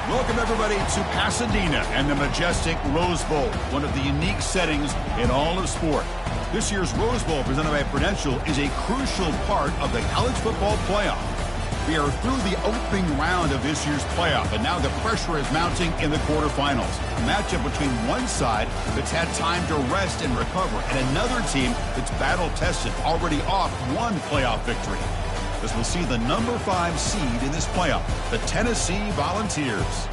Welcome, everybody, to Pasadena and the majestic Rose Bowl, one of the unique settings in all of sport. This year's Rose Bowl, presented by Prudential, is a crucial part of the college football playoff. We are through the opening round of this year's playoff, and now the pressure is mounting in the quarterfinals. A matchup between one side that's had time to rest and recover, and another team that's battle-tested, already off one playoff victory. As we'll see the number 5 seed in this playoff, the Tennessee Volunteers,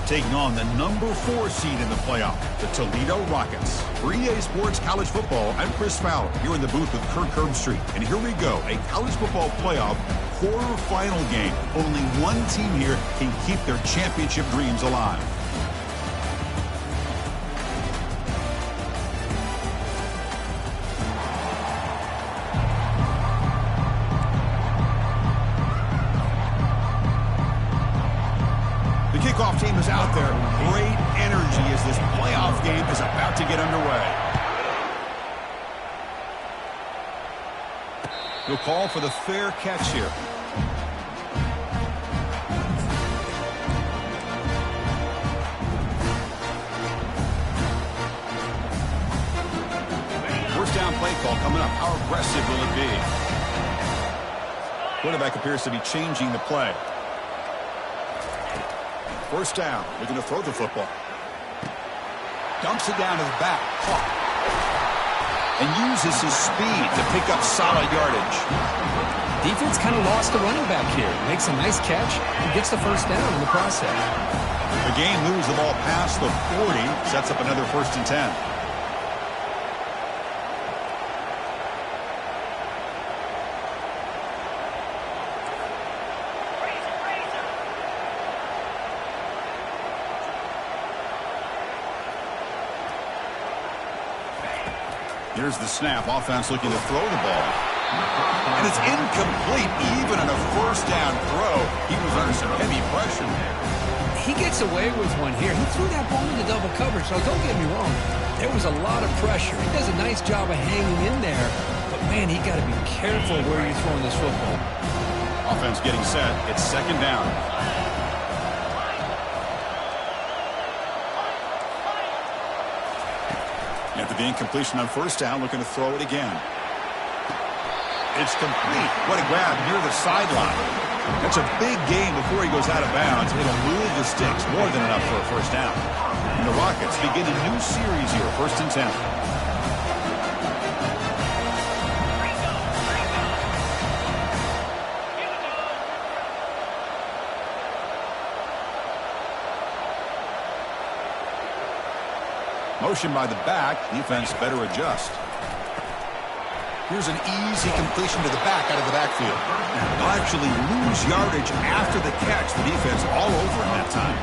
taking on the number 4 seed in the playoff, the Toledo Rockets. For EA Sports College Football, I'm Chris Fowler, here in the booth with Kirk Herbstreit. And here we go, a college football playoff quarterfinal game. Only one team here can keep their championship dreams alive. The kickoff team is out there. Great energy as this playoff game is about to get underway. He'll call for the fair catch here. First down play call coming up. How aggressive will it be? Quarterback appears to be changing the play. First down. They're going to throw the football. Dumps it down to the back. Caught. And uses his speed to pick up solid yardage. Defense kind of lost the running back here. Makes a nice catch and gets the first down in the process. The game moves the ball past the 40. Sets up another 1st and 10. Here's the snap. Offense looking to throw the ball. And it's incomplete even on a first down throw. He was under some heavy pressure. He gets away with one here. He threw that ball into double coverage, so don't get me wrong. There was a lot of pressure. He does a nice job of hanging in there. But, man, he got to be careful where you're throwing this football. Offense getting set. It's 2nd down. After the incompletion on first down, looking to throw it again. It's complete. What a grab near the sideline. That's a big gain before he goes out of bounds. It'll move the sticks, more than enough for a first down. And the Rockets begin a new series here, 1st and 10. Motion by the back. Defense better adjust. Here's an easy completion to the back out of the backfield. They'll actually lose yardage after the catch. The defense all over him that time.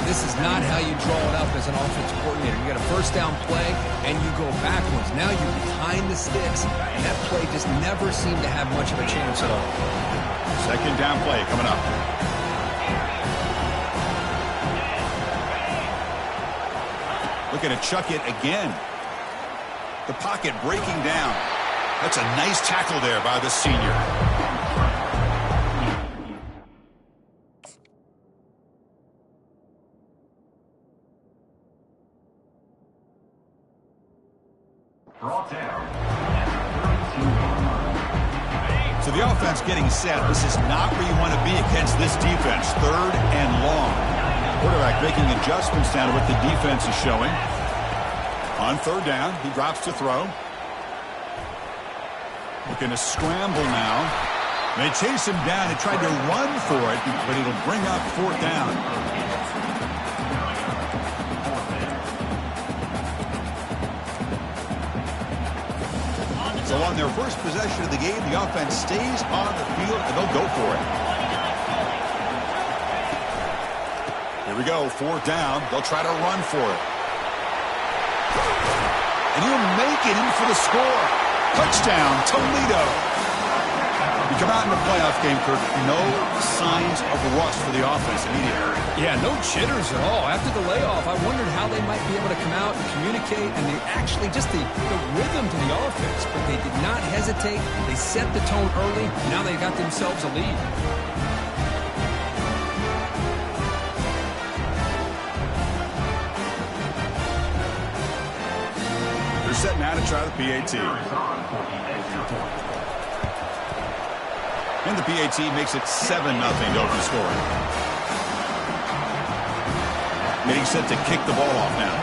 This is not how you draw it up as an offensive coordinator. You got a first down play, and you go backwards. Now you're behind the sticks, and that play just never seemed to have much of a chance at all. 2nd down play coming up. Looking to chuck it again. The pocket breaking down. That's a nice tackle there by the senior. So the offense getting set. This is not where you want to be against this defense. 3rd and long. Quarterback making adjustments down to what the defense is showing. On 3rd down, he drops to throw. Looking to scramble now. They chase him down and tried to run for it, but it'll bring up 4th down. So on their first possession of the game, the offense stays on the field, and they'll go for it. Here we go, 4th down. They'll try to run for it. And he'll make it in for the score. Touchdown, Toledo. You come out in the playoff game, Kirk, no signs of rust for the offense immediately. Yeah, no jitters at all. After the layoff, I wondered how they might be able to come out and communicate, and they actually just the rhythm to the offense. But they did not hesitate. They set the tone early. Now they got themselves a lead. try the PAT. And the PAT makes it 7-0 to open scoring. Getting set to kick the ball off now.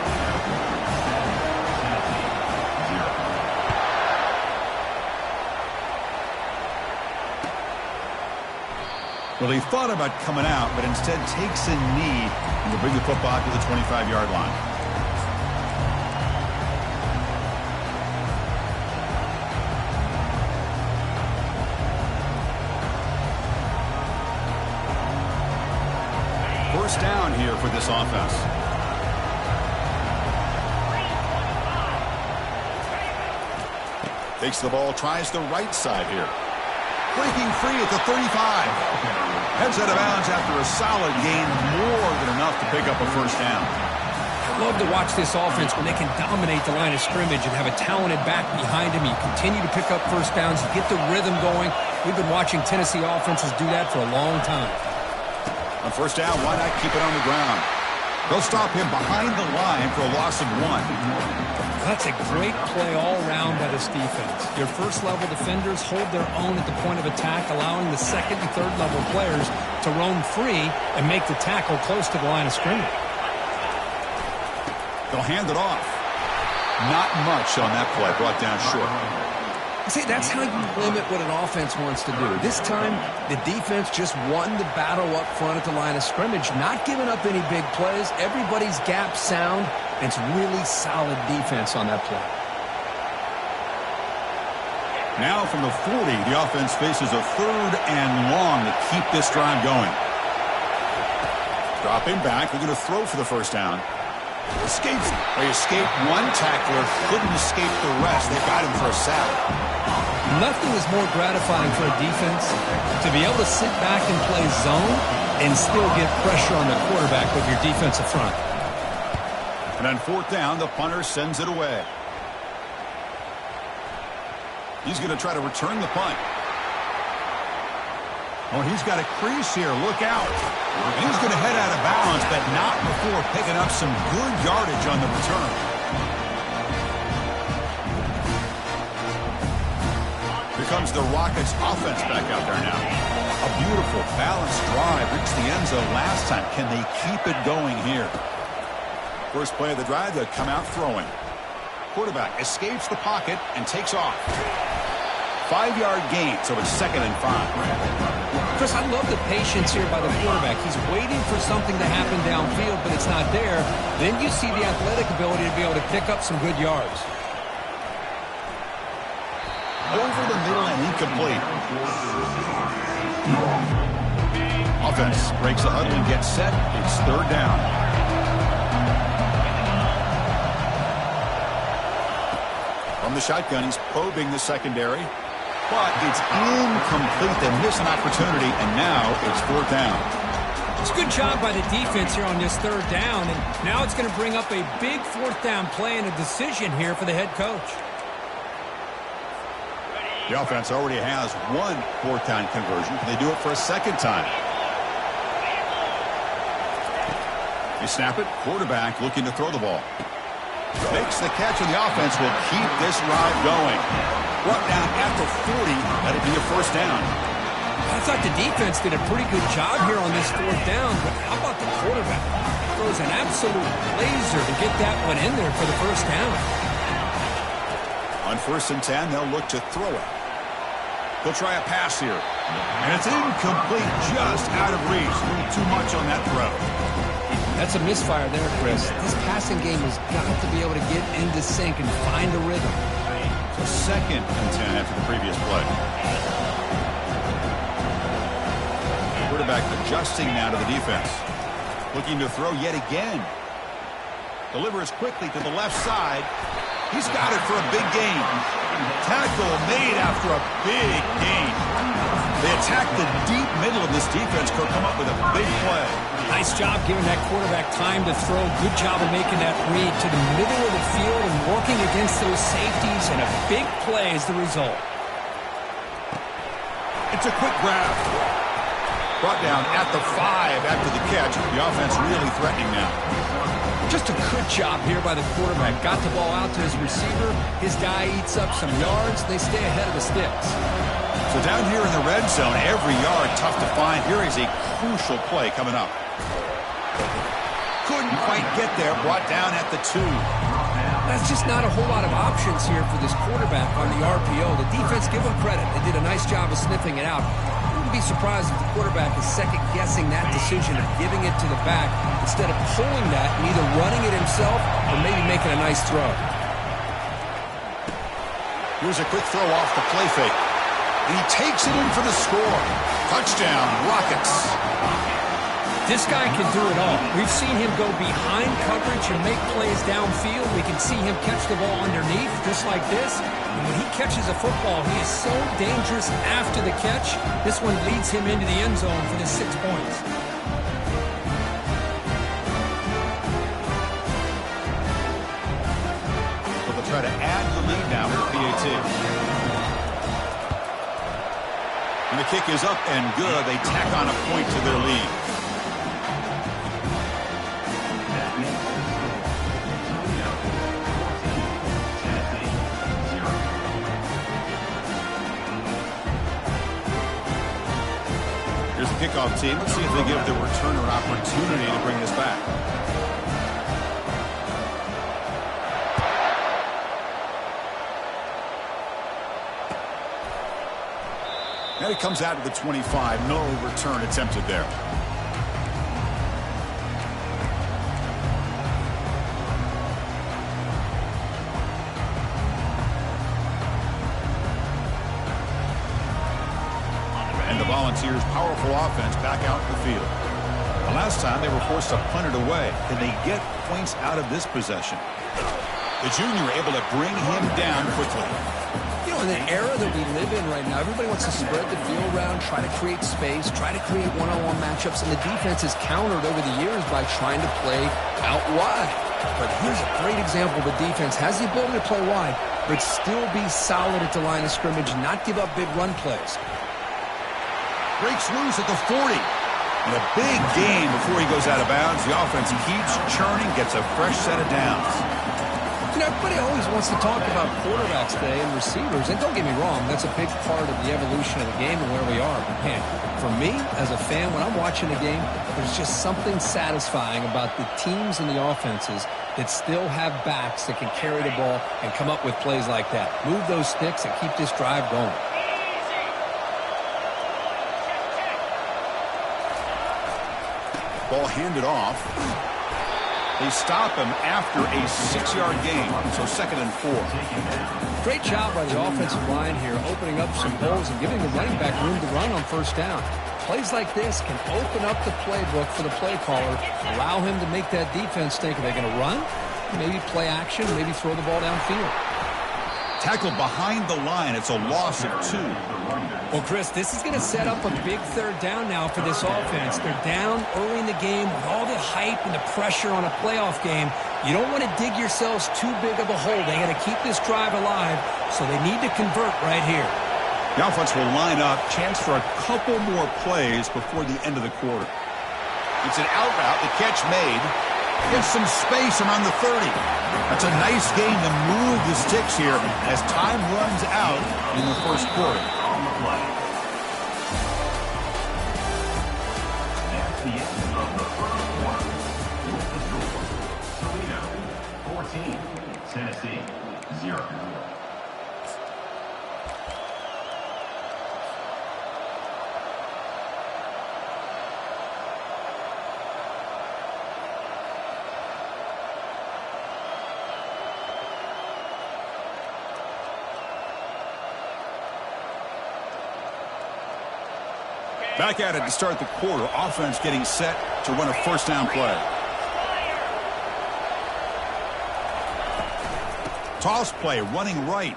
Well, he thought about coming out, but instead takes a knee and will bring the football to the 25-yard line. First down here for this offense. Takes the ball, tries the right side here. Breaking free at the 35. Heads out of bounds after a solid gain, more than enough to pick up a first down. I love to watch this offense when they can dominate the line of scrimmage and have a talented back behind him. You continue to pick up first downs, you get the rhythm going. We've been watching Tennessee offenses do that for a long time. On first down, why not keep it on the ground? They'll stop him behind the line for a loss of 1. That's a great play all around by this defense. Your first-level defenders hold their own at the point of attack, allowing the second and third-level players to roam free and make the tackle close to the line of scrimmage. They'll hand it off. Not much on that play, brought down short. See, that's how you limit what an offense wants to do. This time, the defense just won the battle up front at the line of scrimmage, not giving up any big plays. Everybody's gap sound. It's really solid defense on that play. Now from the 40, the offense faces a 3rd and long to keep this drive going. Dropping back, they're going to throw for the first down. Escapes. They escaped one tackler, couldn't escape the rest. They got him for a sack. Nothing is more gratifying for a defense to be able to sit back and play zone and still get pressure on the quarterback with your defensive front. And on fourth down, the punter sends it away. He's going to try to return the punt. Oh, he's got a crease here. Look out. He's going to head out of bounds, but not before picking up some good yardage on the return. Here comes the Rockets offense back out there now. A beautiful, balanced drive. Reached the end zone last time. Can they keep it going here? First play of the drive, they'll come out throwing. Quarterback escapes the pocket and takes off. 5-yard gain, so it's 2nd and 5. Chris, I love the patience here by the quarterback. He's waiting for something to happen downfield, but it's not there. Then you see the athletic ability to be able to pick up some good yards. Over the middle and incomplete. Offense breaks the huddle and gets set. It's 3rd down. From the shotgun, he's probing the secondary. But it's incomplete. They miss an opportunity, and now it's 4th down. It's a good job by the defense here on this 3rd down, and now it's going to bring up a big 4th down play and a decision here for the head coach. The offense already has one 4th down conversion. Can they do it for a 2nd time? They snap it. Quarterback looking to throw the ball. Makes the catch, and the offense will keep this drive going. Brought down at the 40. That'll be a 1st down. I thought the defense did a pretty good job here on this 4th down, but how about the quarterback? Throws an absolute laser to get that one in there for the 1st down. On 1st and 10, they'll look to throw it. He'll try a pass here. And it's incomplete, just out of reach. A little too much on that throw. That's a misfire there, Chris. This passing game has got to be able to get into sync and find a rhythm. So 2nd and 10 after the previous play. Quarterback adjusting now to the defense. Looking to throw yet again. Delivers quickly to the left side. He's got it for a big gain. Tackle made after a big gain. They attack the deep middle of this defense. Could come up with a big play. Nice job giving that quarterback time to throw. Good job of making that read to the middle of the field and working against those safeties, and a big play is the result. It's a quick grab. Brought down at the 5 after the catch. The offense really threatening now. Just a good job here by the quarterback. Got the ball out to his receiver. His guy eats up some yards. They stay ahead of the sticks. So down here in the red zone, every yard tough to find. Here is a crucial play coming up. Couldn't quite get there. Brought down at the 2. That's just not a whole lot of options here for this quarterback on the RPO. The defense, give them credit. They did a nice job of sniffing it out. I wouldn't be surprised if the quarterback is second-guessing that decision of giving it to the back instead of pulling that and either running it himself or maybe making a nice throw. Here's a quick throw off the play fake. And he takes it in for the score. Touchdown, Rockets. This guy can do it all. We've seen him go behind coverage and make plays downfield. We can see him catch the ball underneath, just like this. And when he catches a football, he is so dangerous after the catch. This one leads him into the end zone for the 6 points. So they'll try to add the lead now with PAT. And the kick is up and good. They tack on a point to their lead. Here's the kickoff team. Let's see if they give the returner an opportunity to bring this back. And it comes out to the 25. No return attempted there. And the Volunteers' powerful offense back out in the field. The last time they were forced to punt it away. Can they get points out of this possession? The junior able to bring him down quickly. You know, in the era that we live in right now, everybody wants to spread the field around, try to create space, try to create one-on-one matchups, and the defense has countered over the years by trying to play out wide. But here's a great example. The defense has the ability to play wide, but still be solid at the line of scrimmage, not give up big run plays. Breaks loose at the 40. And a big gain before he goes out of bounds. The offense keeps churning, gets a fresh set of downs. You know, everybody always wants to talk about quarterbacks today and receivers, and don't get me wrong, that's a big part of the evolution of the game and where we are. But man, for me, as a fan, when I'm watching a game, there's just something satisfying about the teams and the offenses that still have backs that can carry the ball and come up with plays like that. Move those sticks and keep this drive going. Ball handed off. They stop him after a 6-yard gain, so 2nd and 4. Great job by the offensive line here, opening up some holes and giving the running back room to run on first down. Plays like this can open up the playbook for the play caller, allow him to make that defense think, are they going to run? Maybe play action, maybe throw the ball downfield. Tackled behind the line. It's a loss of 2. Well, Chris, this is going to set up a big 3rd down now for this offense. They're down early in the game with all the hype and the pressure on a playoff game. You don't want to dig yourselves too big of a hole. They got to keep this drive alive, so they need to convert right here. The offense will line up. Chance for a couple more plays before the end of the quarter. It's an out route. The catch made. Gets some space around the 30. That's a nice gain to move the sticks here as time runs out in the first quarter. At the end of the first quarter, the score, Toledo 14, Tennessee 0. Back at it to start the quarter. Offense getting set to run a first down play. Toss play, running right.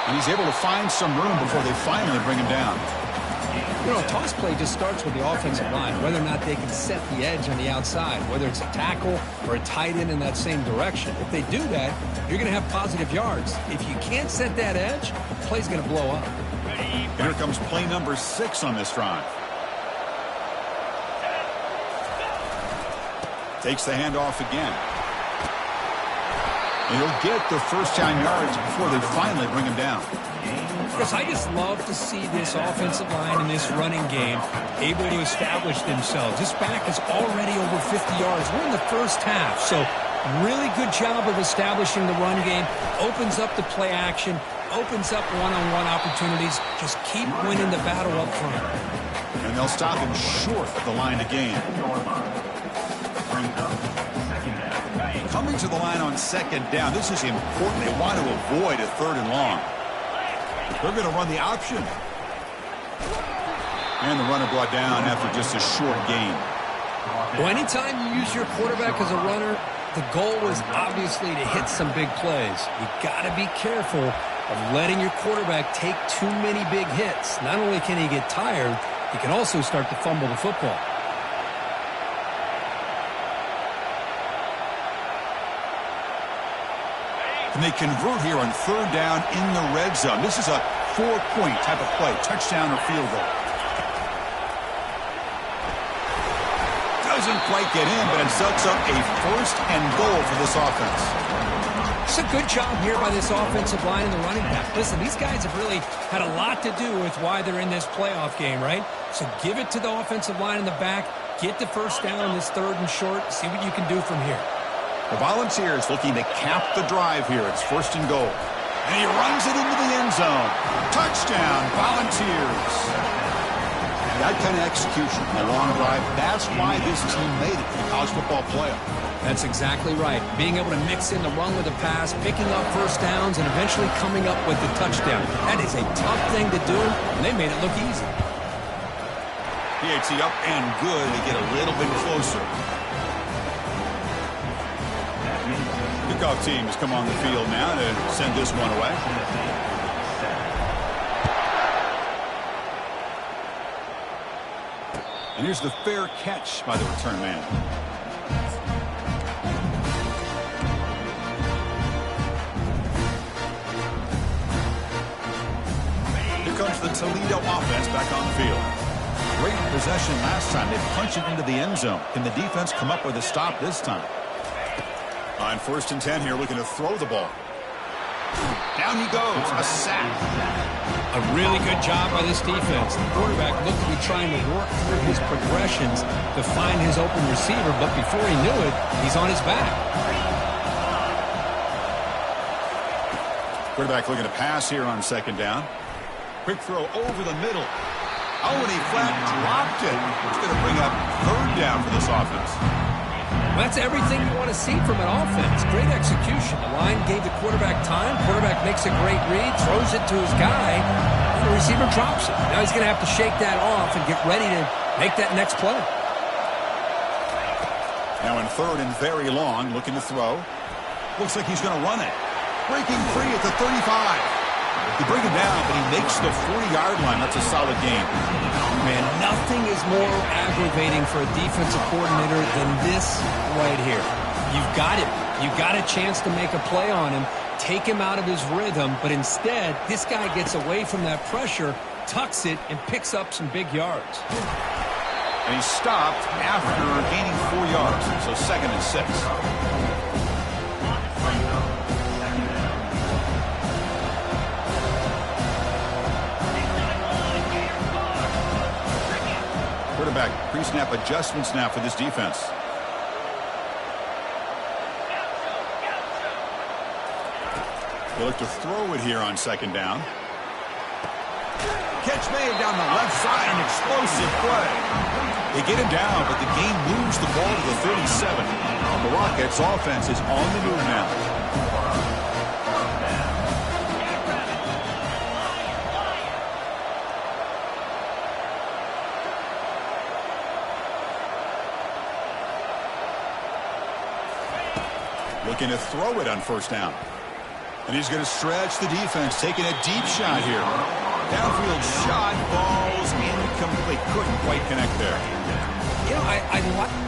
And he's able to find some room before they finally bring him down. You know, a toss play just starts with the offensive line, whether or not they can set the edge on the outside, whether it's a tackle or a tight end in that same direction. If they do that, you're going to have positive yards. If you can't set that edge, the play's going to blow up. Here comes play number 6 on this drive. Takes the handoff again. And he'll get the first down yards before they finally bring him down. Chris, I just love to see this offensive line in this running game able to establish themselves. This back is already over 50 yards. We're in the first half, so really good job of establishing the run game. Opens up the play action, opens up one-on-one opportunities. Just keep winning the battle up front. And they'll stop him short of the line of game. Coming to the line on second down, this is important. They want to avoid a 3rd and long. They're going to run the option. And the runner brought down after just a short gain. Well, anytime you use your quarterback as a runner, the goal is obviously to hit some big plays. You got to be careful of letting your quarterback take too many big hits. Not only can he get tired, he can also start to fumble the football. And they convert here on 3rd down in the red zone. This is a 4-point type of play, touchdown or field goal. Doesn't quite get in, but it sets up a 1st and goal for this offense. It's a good job here by this offensive line and the running back. Listen, these guys have really had a lot to do with why they're in this playoff game, right? So give it to the offensive line in the back. Get the first down, this 3rd and short. See what you can do from here. The Volunteers looking to cap the drive here. It's 1st and goal. And he runs it into the end zone. Touchdown, Volunteers. That kind of execution, a long drive, that's why this team made it to the college football playoff. That's exactly right. Being able to mix in the run with the pass, picking up first downs, and eventually coming up with the touchdown. That is a tough thing to do, and they made it look easy. PAT up and good. They get a little bit closer. Kickoff team has come on the field now to send this one away. And here's the fair catch by the return man. Here comes the Toledo offense back on the field. Great possession last time. They punched it into the end zone. Can the defense come up with a stop this time? On 1st and 10 here, looking to throw the ball. Down he goes, a sack. A really good job by this defense. The quarterback looked to be trying to work through his progressions to find his open receiver, but before he knew it, he's on his back. Quarterback looking to pass here on 2nd down. Quick throw over the middle. Oh, and he flat dropped it. It's going to bring up 3rd down for this offense. Well, that's everything you want to see from an offense. Great execution. The line gave the quarterback time. Quarterback makes a great read, throws it to his guy, and the receiver drops it. Now he's going to have to shake that off and get ready to make that next play. Now in 3rd and very long, looking to throw. Looks like he's going to run it. Breaking free at the 35. They bring him down, but he makes the 40-yard line. That's a solid game. Man, nothing is more aggravating for a defensive coordinator than this right here. You've got him. You've got a chance to make a play on him, take him out of his rhythm, but instead, this guy gets away from that pressure, tucks it, and picks up some big yards. And he stopped after gaining 4 yards, so 2nd and 6. Quarterback pre-snap adjustments now for this defense. They look to throw it here on 2nd down. Catch made down the left side, an explosive play. They get him down, but the game moves the ball to the 37. The Rockets offense is on the move now. Looking to throw it on 1st down. And he's going to stretch the defense, taking a deep shot here. Downfield shot, ball's incomplete. Couldn't quite connect there. You know,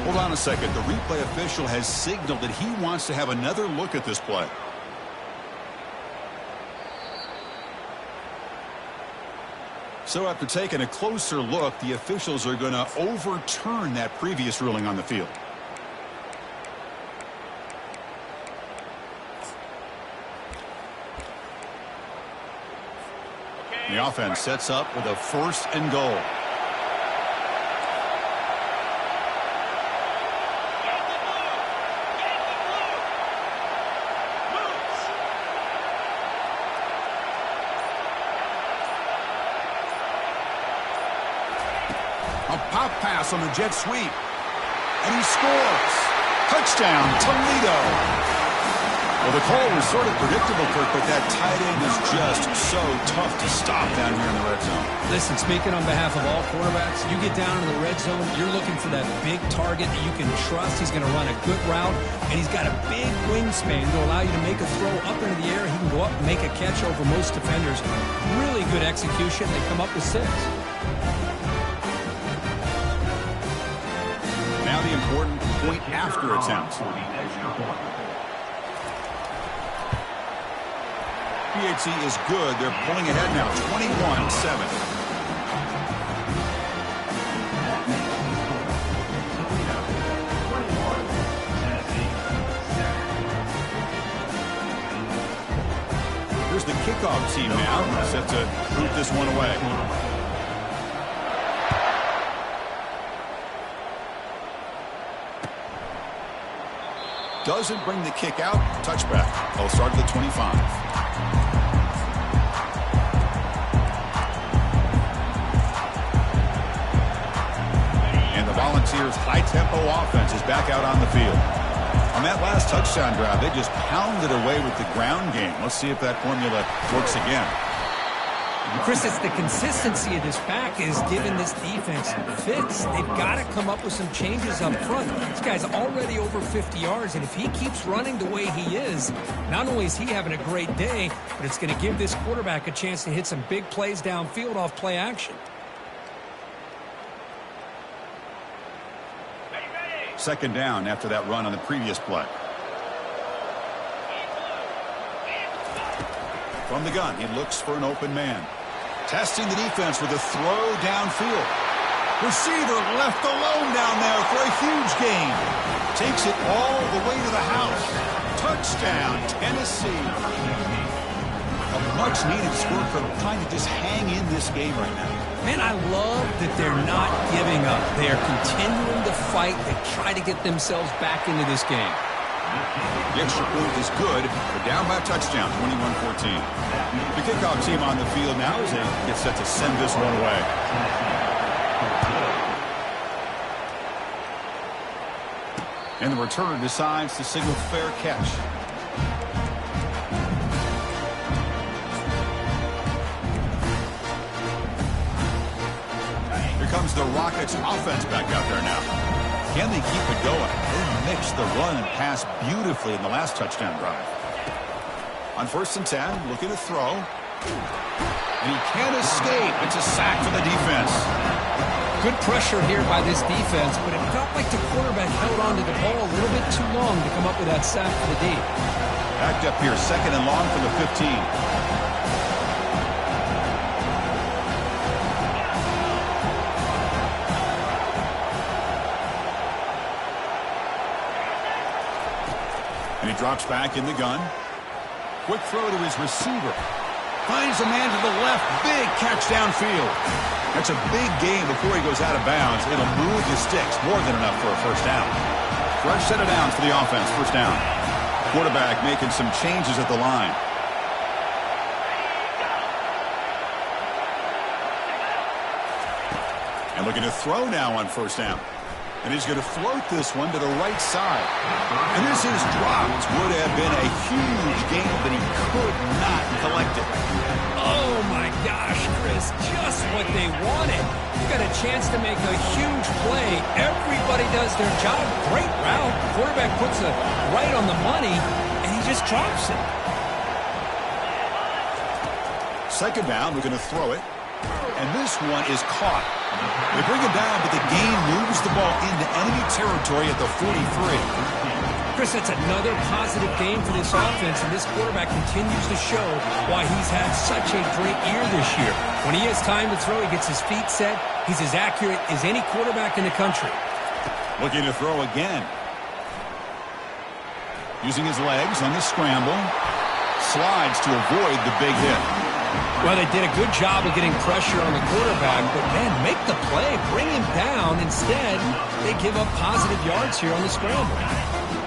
Hold on a second. The replay official has signaled that he wants to have another look at this play. So after taking a closer look, the officials are going to overturn that previous ruling on the field. The offense sets up with a 1st and goal. A pop pass on the jet sweep. And he scores. Touchdown, Toledo. Well, the call was sort of predictable, Kirk, but that tight end is just so tough to stop down here in the red zone. Listen, speaking on behalf of all quarterbacks, you get down in the red zone, you're looking for that big target that you can trust. He's going to run a good route, and he's got a big wingspan to allow you to make a throw up into the air. He can go up and make a catch over most defenders. Really good execution. They come up with 6. Now the important point after attempt. PHC is good. They're pulling ahead now, 21-7. Here's the kickoff team now, set to root this one away. Doesn't bring the kick out. Touchback. They'll start at the 25. Volunteers' high-tempo offense is back out on the field. On that last touchdown drive, they just pounded away with the ground game. Let's see if that formula works again. Chris, it's the consistency of this back is giving this defense fits. They've got to come up with some changes up front. This guy's already over 50 yards, and if he keeps running the way he is, not only is he having a great day, but it's going to give this quarterback a chance to hit some big plays downfield off play action. 2nd down after that run on the previous play. From the gun, he looks for an open man. Testing the defense with a throw downfield. Receiver left alone down there for a huge gain. Takes it all the way to the house. Touchdown, Tennessee. A much-needed score from trying to just hang in this game right now. Man, I love that they're not giving up. They are continuing to fight. They try to get themselves back into this game. The extra point is good. They're down by a touchdown, 21-14. The kickoff team on the field now as they get set to send this one away. And the returner decides to signal fair catch. Comes the Rockets offense back out there now. Can they keep it going? They mixed the run and pass beautifully in the last touchdown drive. On 1st and 10, looking to throw. And he can't escape. It's a sack for the defense. Good pressure here by this defense, but it felt like the quarterback held on to the ball a little bit too long to come up with that sack for the D. Backed up here, 2nd and long from the 15. And he drops back in the gun. Quick throw to his receiver. Finds a man to the left. Big catch downfield. That's a big gain before he goes out of bounds. It'll move the sticks. More than enough for a 1st down. Fresh set of downs for the offense. 1st down. Quarterback making some changes at the line. And looking to throw now on 1st down. And he's going to float this one to the right side. And this is dropped. Would have been a huge gain, but he could not collect it. Oh, my gosh, Chris. Just what they wanted. You got a chance to make a huge play. Everybody does their job. Great route. Quarterback puts it right on the money, and he just drops it. 2nd down. We're going to throw it. And this one is caught. They bring it down, but the gain moves the ball into enemy territory at the 43. Chris, that's another positive game for this offense, and this quarterback continues to show why he's had such a great year this year. When he has time to throw, he gets his feet set. He's as accurate as any quarterback in the country. Looking to throw again. Using his legs on the scramble. Slides to avoid the big hit. Well, they did a good job of getting pressure on the quarterback, but, man, make the play. Bring him down. Instead, they give up positive yards here on the scramble.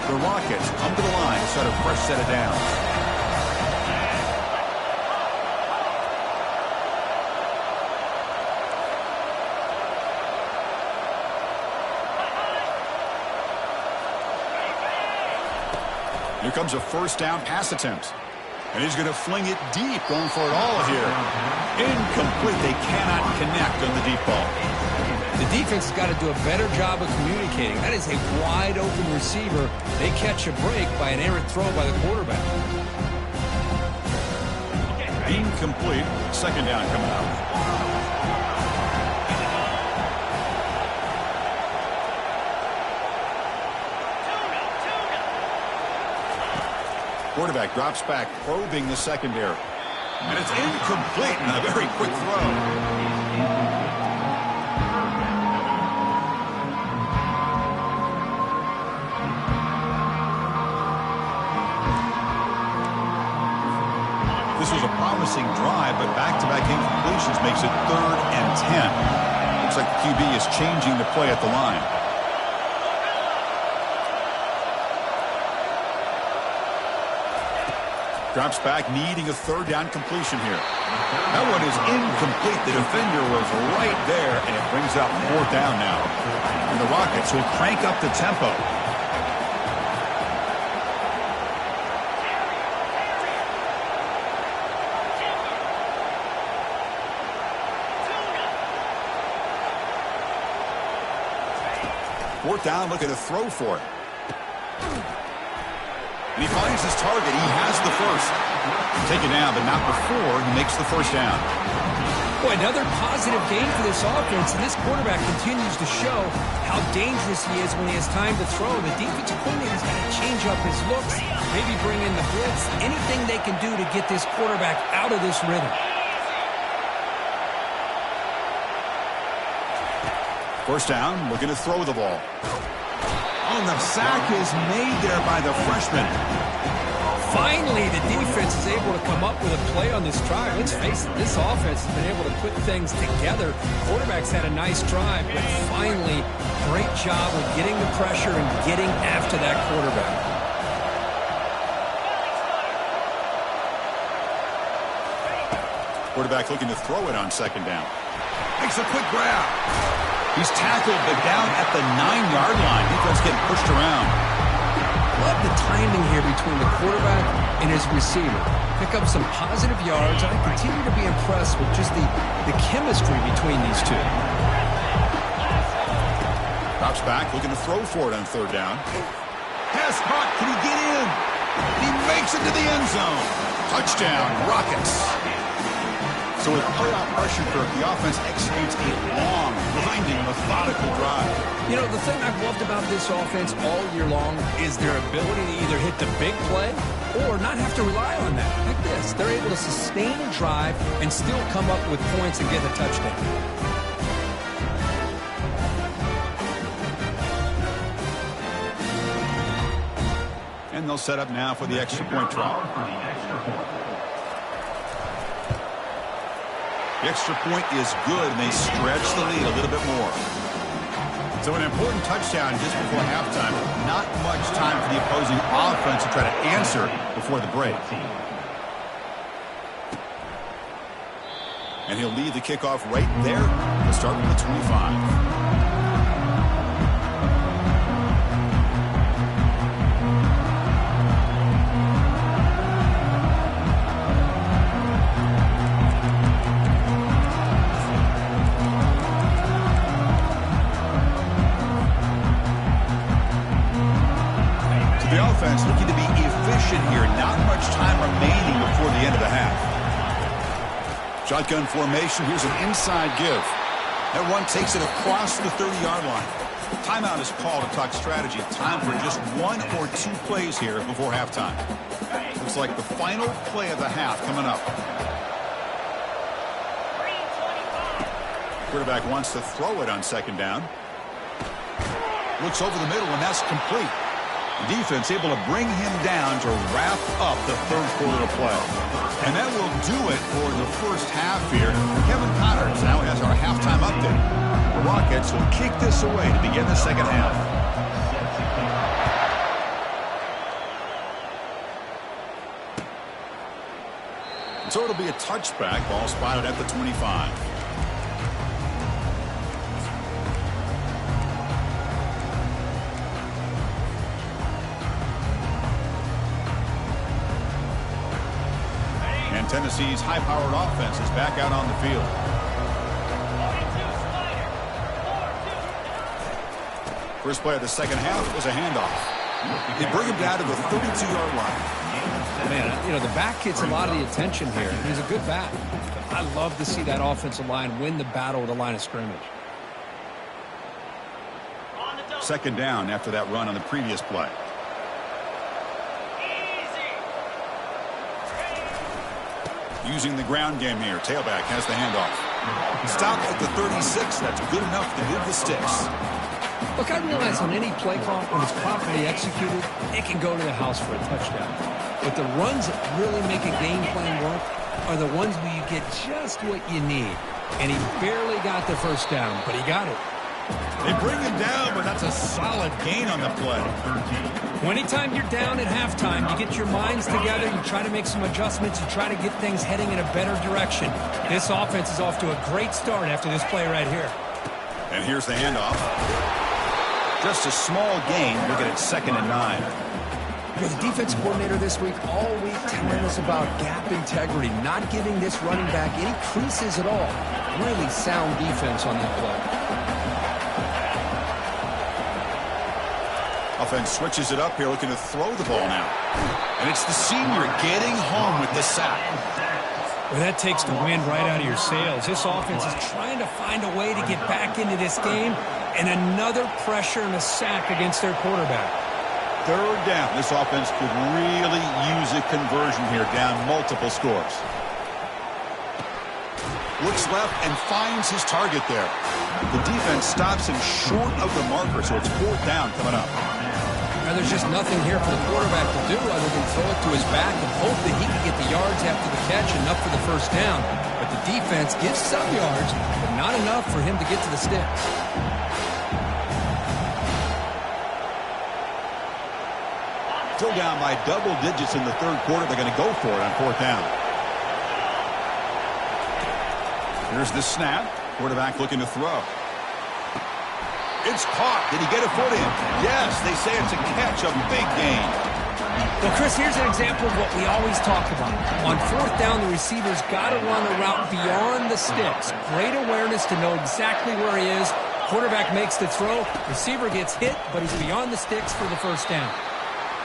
The Rockets come to the line to set a fresh set of downs. Here comes a first down pass attempt. And he's going to fling it deep, going for it all here. Incomplete. They cannot connect on the deep ball. The defense has got to do a better job of communicating. That is a wide-open receiver. They catch a break by an errant throw by the quarterback. Incomplete. Second down coming out. Quarterback drops back, probing the secondary. And it's incomplete and a very quick throw. This was a promising drive, but back-to-back incompletions makes it 3rd and 10. Looks like the QB is changing the play at the line. Drops back, needing a 3rd down completion here. That one is incomplete. The defender was right there, and it brings up 4th down now. And the Rockets will crank up the tempo. Fourth down, looking to throw for it. And he finds his target. He has the first. Taken down, but not before he makes the first down. Boy, another positive game for this offense, and this quarterback continues to show how dangerous he is when he has time to throw. The defensive coordinator's got to change up his looks, maybe bring in the blitz, anything they can do to get this quarterback out of this rhythm. First down, looking to throw the ball. Oh, the sack is made there by the freshman. Finally, the defense is able to come up with a play on this drive. Let's face it, this offense has been able to put things together. Quarterback's had a nice drive, but finally, great job of getting the pressure and getting after that quarterback. Quarterback looking to throw it on second down. Makes a quick grab. He's tackled, but down at the 9-yard line. Defense getting pushed around. Love the timing here between the quarterback and his receiver. Pick up some positive yards. I continue to be impressed with just the chemistry between these two. Drops back, looking to throw for it on 3rd down. Pass caught. Can he get in? He makes it to the end zone. Touchdown, Rockets. So with playoff pressure, Kirk, the offense executes a long, grinding, methodical drive. You know, the thing I've loved about this offense all year long is their ability to either hit the big play or not have to rely on that. Like this, they're able to sustain a drive and still come up with points and get a touchdown. And they'll set up now for the extra point try. The extra point is good, and they stretch the lead a little bit more. So an important touchdown just before halftime. Not much time for the opposing offense to try to answer before the break. And he'll lead the kickoff right there. He'll start from the 25. Looking to be efficient here. Not much time remaining before the end of the half. Shotgun formation. Here's an inside give. That one takes it across the 30-yard line. Timeout is called to talk strategy. Time for just 1 or 2 plays here before halftime. Looks like the final play of the half coming up. Quarterback wants to throw it on second down. Looks over the middle, and that's complete. Defense able to bring him down to wrap up the third quarter of play. And that will do it for the first half here. Kevin Connors now has our halftime update. The Rockets will kick this away to begin the second half. So it'll be a touchback. Ball spotted at the 25. And Tennessee's high-powered offense is back out on the field. First play of the second half was a handoff. They bring him down to the 32-yard line. Man, you know, the back gets a lot of the attention here. He's a good back. I love to see that offensive line win the battle with the line of scrimmage. Second down after that run on the previous play. Using the ground game here. Tailback has the handoff. Stop at the 36. That's good enough to move the sticks. Look, I realize on any play call, when it's properly executed, it can go to the house for a touchdown. But the runs that really make a game plan work are the ones where you get just what you need. And he barely got the first down, but he got it. They bring him down, but that's a solid gain on the play. Anytime you're down at halftime, you get your minds together, you try to make some adjustments, you try to get things heading in a better direction. This offense is off to a great start after this play right here. And here's the handoff. Just a small gain. Looking at 2nd and 9. Well, the defense coordinator this week all week telling us about gap integrity, not giving this running back any creases at all. Really sound defense on that play. Offense switches it up here, looking to throw the ball now. And it's the senior getting home with the sack. Well, that takes the wind right out of your sails. This offense is trying to find a way to get back into this game, and another pressure and a sack against their quarterback. Third down. This offense could really use a conversion here, down multiple scores. Looks left and finds his target there. The defense stops him short of the marker, so it's 4th down coming up. Now, there's just nothing here for the quarterback to do other than throw it to his back and hope that he can get the yards after the catch, enough for the first down. But the defense gives some yards, but not enough for him to get to the sticks. Still down by double digits in the third quarter. They're going to go for it on 4th down. Here's the snap. Quarterback looking to throw. It's caught. Did he get a foot in? Yes, they say it's a catch, a big gain. Well, Chris, here's an example of what we always talk about. On 4th down, the receiver's got to run a route beyond the sticks. Great awareness to know exactly where he is. Quarterback makes the throw. Receiver gets hit, but he's beyond the sticks for the first down.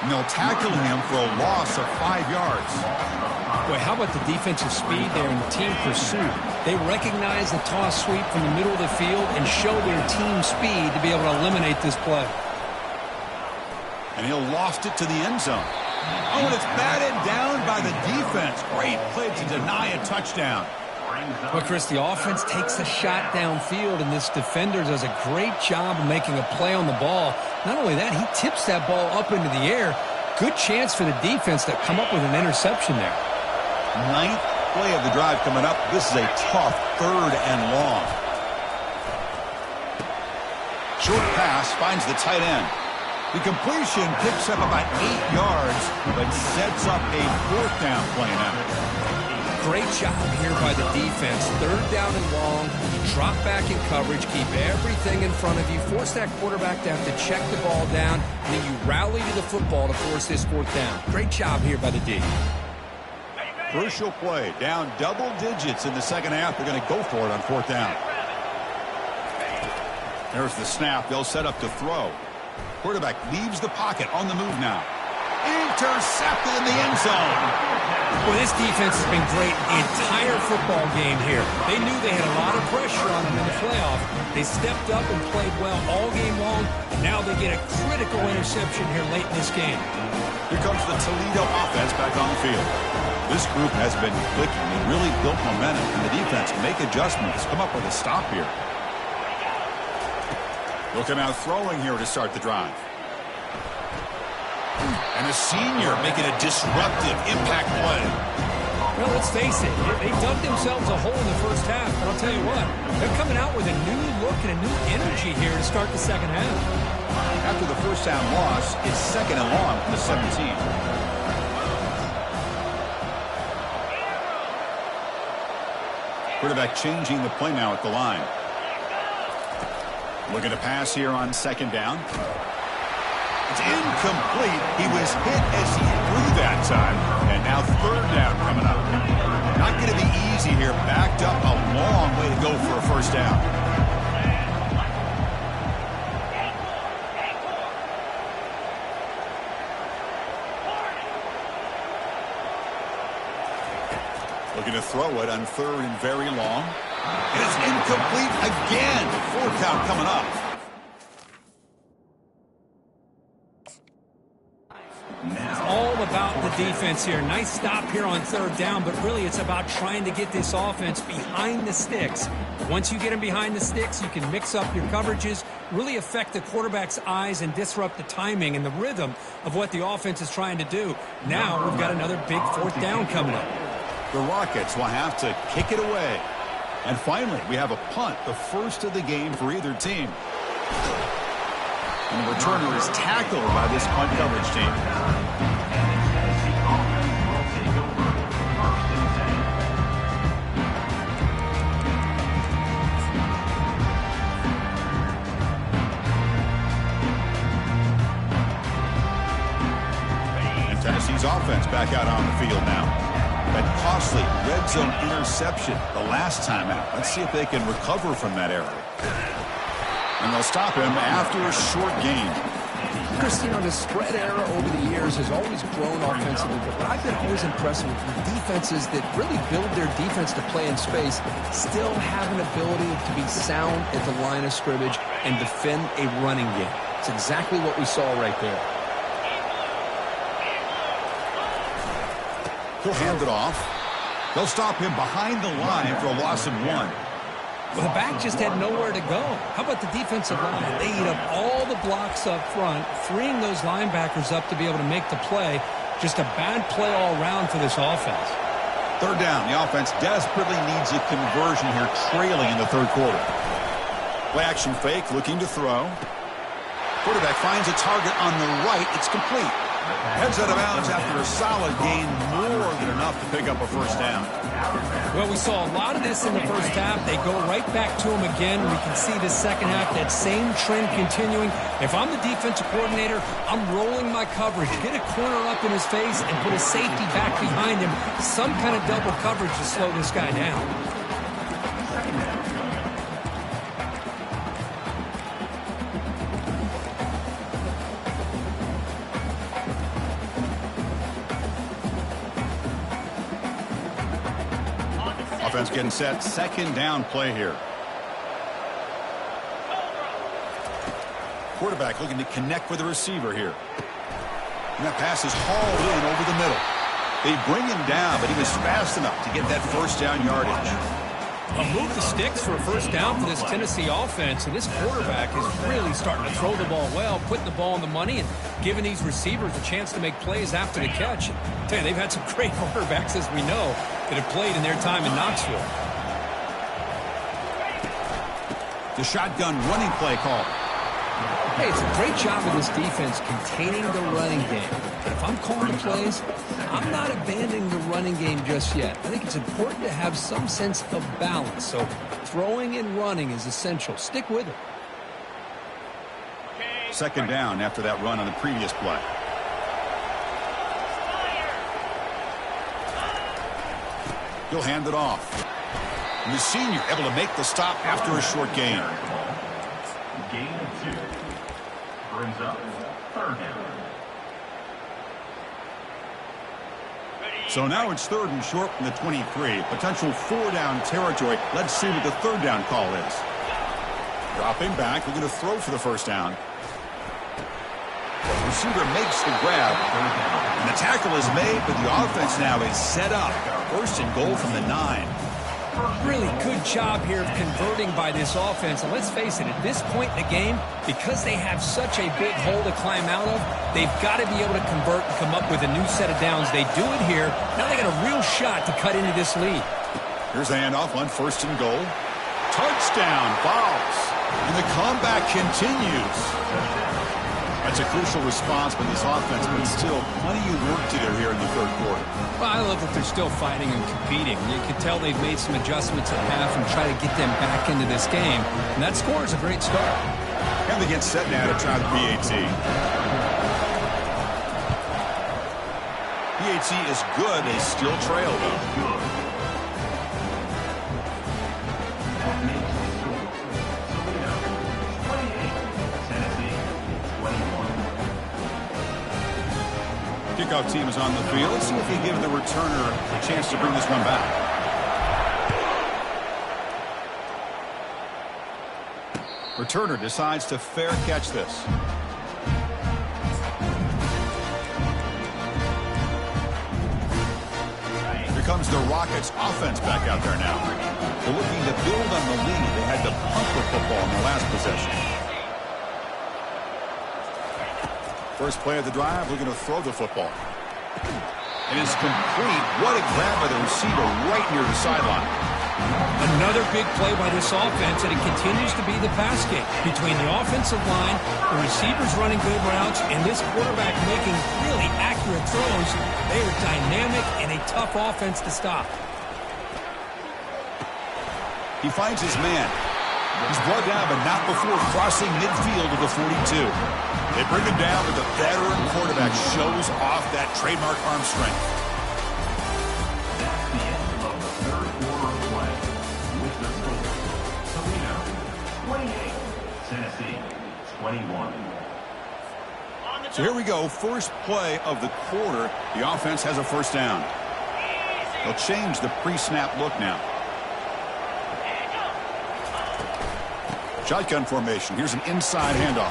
And they'll tackle him for a loss of 5 yards. Boy, how about the defensive speed there in the team pursuit? They recognize the toss sweep from the middle of the field and show their team speed to be able to eliminate this play. And he'll loft it to the end zone. Oh, and it's batted down by the defense. Great play to deny a touchdown. Well, Chris, the offense takes a shot downfield, and this defender does a great job of making a play on the ball. Not only that, he tips that ball up into the air. Good chance for the defense to come up with an interception there. 9th play of the drive coming up. This is a tough 3rd and long. Short pass finds the tight end. The completion picks up about 8 yards, but sets up a 4th down play now. Great job here by the defense. 3rd down and long. Drop back in coverage. Keep everything in front of you. Force that quarterback to have to check the ball down. And then you rally to the football to force this 4th down. Great job here by the D. Crucial play. Down double digits in the second half. They're going to go for it on 4th down. There's the snap. They'll set up to throw. Quarterback leaves the pocket on the move now. Intercepted in the end zone. Well, this defense has been great the entire football game here. They knew they had a lot of pressure on them in the playoff. They stepped up and played well all game long. Now they get a critical interception here late in this game. Here comes the Toledo offense back on the field. This group has been clicking. They really built momentum, and the defense make adjustments. Come up with a stop here. Looking out throwing here to start the drive. And a senior making a disruptive impact play. Well, let's face it, they dug themselves a hole in the first half, but I'll tell you what, they're coming out with a new look and a new energy here to start the second half. After the first down loss, it's second and long from the 17. Quarterback changing the play now at the line. Looking to pass here on second down. It's incomplete. He was hit as he threw that time. And now third down coming up. Not going to be easy here. Backed up a long way to go for a first down. Looking to throw it on third and very long. And it's incomplete again. Fourth down coming up. It's all about the defense here. Nice stop here on third down, but really it's about trying to get this offense behind the sticks. Once you get them behind the sticks, you can mix up your coverages, really affect the quarterback's eyes and disrupt the timing and the rhythm of what the offense is trying to do. Now we've got another big fourth down coming up. The Rockets will have to kick it away. And finally, we have a punt, the first of the game for either team. And the returner is tackled by this punt coverage team. And Tennessee's offense back out on the field now. That costly red zone interception the last time out. Let's see if they can recover from that error. And they'll stop him after a short gain. Chris, the spread era over the years has always grown offensively, but I've been always impressed with defenses that really build their defense to play in space, still have an ability to be sound at the line of scrimmage and defend a running game. It's exactly what we saw right there. He'll hand it off. They'll stop him behind the line for a loss of 1. Well, the back just had nowhere to go. How about the defensive line? They eat up all the blocks up front, freeing those linebackers up to be able to make the play. Just a bad play all around for this offense. Third down. The offense desperately needs a conversion here, trailing in the third quarter. Play action fake, looking to throw. Quarterback finds a target on the right. It's complete. Heads out of bounds after a solid gain, more than enough to pick up a first down. Well, we saw a lot of this in the first half. They go right back to him again. We can see the second half, that same trend continuing. If I'm the defensive coordinator, I'm rolling my coverage. Get a corner up in his face and put a safety back behind him. Some kind of double coverage to slow this guy down. Offense getting set. Second down play here. Quarterback looking to connect with the receiver here. And that pass is hauled in over the middle. They bring him down, but he was fast enough to get that first down yardage. Move the sticks for a first down for this Tennessee offense, and this quarterback is really starting to throw the ball well, putting the ball on the money, and giving these receivers a chance to make plays after the catch. I tell you, they've had some great quarterbacks, as we know, that have played in their time in Knoxville. The shotgun running play call. Hey, it's a great job of this defense containing the running game. But if I'm calling the plays, I'm not abandoning the running game just yet. I think it's important to have some sense of balance. So throwing and running is essential. Stick with it. Second down after that run on the previous play. He'll hand it off. And the senior able to make the stop after a short gain. Gain of 2. Brings up third down. So now it's third and short from the 23. Potential 4-down territory. Let's see what the third down call is. Dropping back. We're going to throw for the first down. The receiver makes the grab. And the tackle is made, but the offense now is set up. First and goal from the 9. Really good job here of converting by this offense. And let's face it, at this point in the game, because they have such a big hole to climb out of, they've got to be able to convert and come up with a new set of downs. They do it here. Now they got a real shot to cut into this lead. Here's the handoff on 1st and goal. Touchdown, Vols. And the comeback continues. That's a crucial response by this offense, but still plenty of work to do here in the 3rd quarter. Well, I love that they're still fighting and competing. You can tell they've made some adjustments at half and try to get them back into this game. And that score is a great start. And they get set now to try the PAT. PAT is good. They still trail, though. Kickoff team is on the field. Let's see if we give the returner a chance to bring this one back. Returner decides to fair catch this. Here comes the Rockets offense back out there now. They're looking to build on the lead. They had to pump the football in the last possession. First play of the drive, looking to throw the football. It is complete. What a grab by the receiver right near the sideline. Another big play by this offense, and it continues to be the pass game. Between the offensive line, the receivers running good routes, and this quarterback making really accurate throws, they are dynamic and a tough offense to stop. He finds his man. He's brought down, but not before crossing midfield to the 42. They bring him down, but the veteran quarterback shows off that trademark arm strength. That's the end of the 3rd quarter of play. With the score, Toledo 28, Tennessee 21. So here we go. First play of the quarter. The offense has a first down. They'll change the pre-snap look now. Shotgun formation. Here's an inside handoff.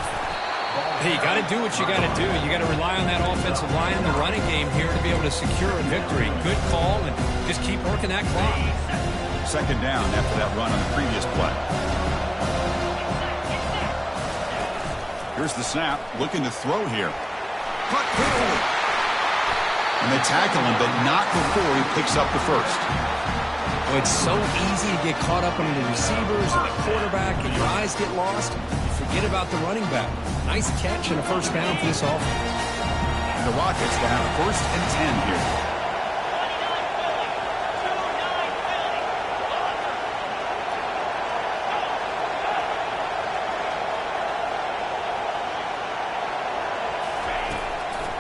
Hey, you got to do what you got to do. You got to rely on that offensive line in the running game here to be able to secure a victory. Good call, and just keep working that clock. Second down after that run on the previous play. Here's the snap. Looking to throw here. Caught quickly. And they tackle him, but not before he picks up the first. Oh, it's so easy to get caught up under the receivers and the quarterback, and your eyes get lost. You forget about the running back. Nice catch and a first down for this offense. And the Rockets will have 1st and 10 here.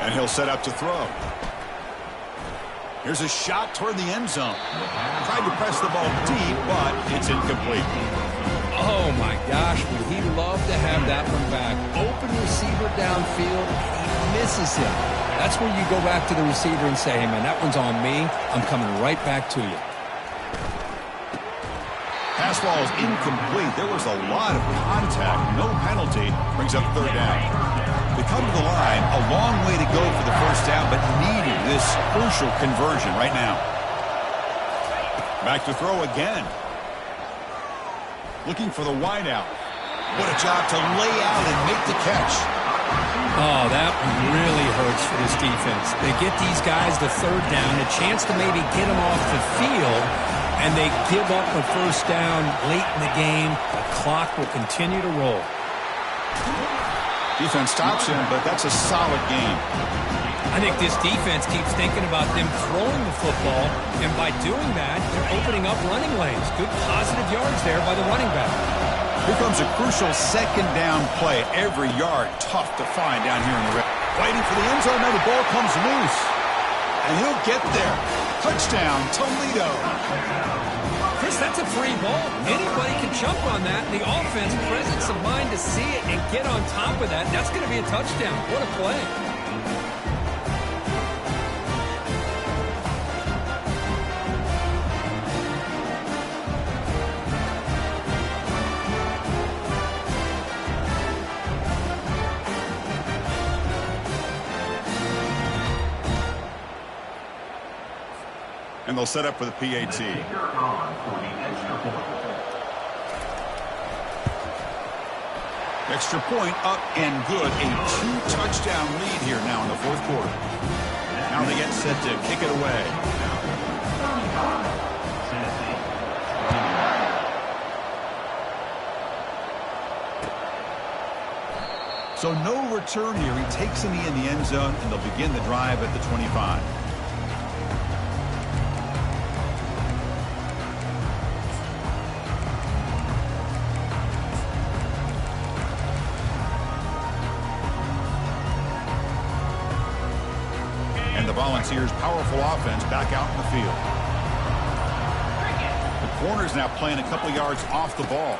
And he'll set up to throw. Here's a shot toward the end zone. Tried to press the ball deep, but it's incomplete. Oh, my gosh, would he love to have that one back. Open receiver downfield, and he misses him. That's where you go back to the receiver and say, hey, man, that one's on me. I'm coming right back to you. Pass ball is incomplete. There was a lot of contact. No penalty. Brings up 3rd down. They come to the line. A long way to go for the first down, but needed this crucial conversion right now. Back to throw again. Looking for the wideout. What a job to lay out and make the catch. Oh, that really hurts for this defense. They get these guys the 3rd down, a chance to maybe get them off the field, and they give up a first down late in the game. The clock will continue to roll. Defense stops him, but that's a solid game. I think this defense keeps thinking about them throwing the football, and by doing that, they're opening up running lanes. Good positive yards there by the running back. Here comes a crucial 2nd down play. Every yard tough to find down here in the red. Waiting for the end zone. Now the ball comes loose. And he'll get there. Touchdown, Toledo. Chris, that's a free ball. Anybody can jump on that. The offense, presence of mind to see it and get on top of that. That's going to be a touchdown. What a play. And they'll set up for the PAT. Kicker on for the extra point. Extra point up and good. A 2-touchdown lead here now in the fourth quarter. Now they get set to kick it away. 35, Tennessee. So no return here. He takes in the end zone, and they'll begin the drive at the 25. And the Volunteers' powerful offense back out in the field. The corner's now playing a couple yards off the ball.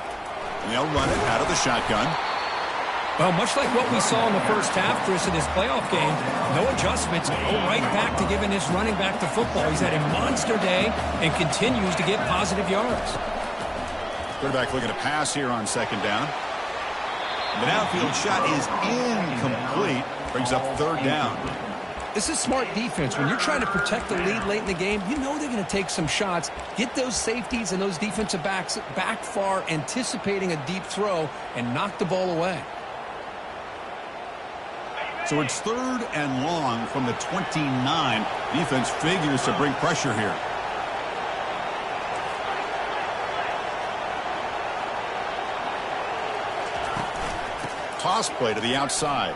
And they'll run it out of the shotgun. Well, much like what we saw in the first half, Chris, in his playoff game, no adjustments, go right back to giving his running back the football. He's had a monster day and continues to get positive yards. Quarterback looking to pass here on second down. The downfield shot is incomplete. Brings up third down. This is smart defense. When you're trying to protect the lead late in the game, you know they're going to take some shots, get those safeties and those defensive backs back far, anticipating a deep throw, and knock the ball away. So it's third and long from the 29. Defense figures to bring pressure here. Toss play to the outside.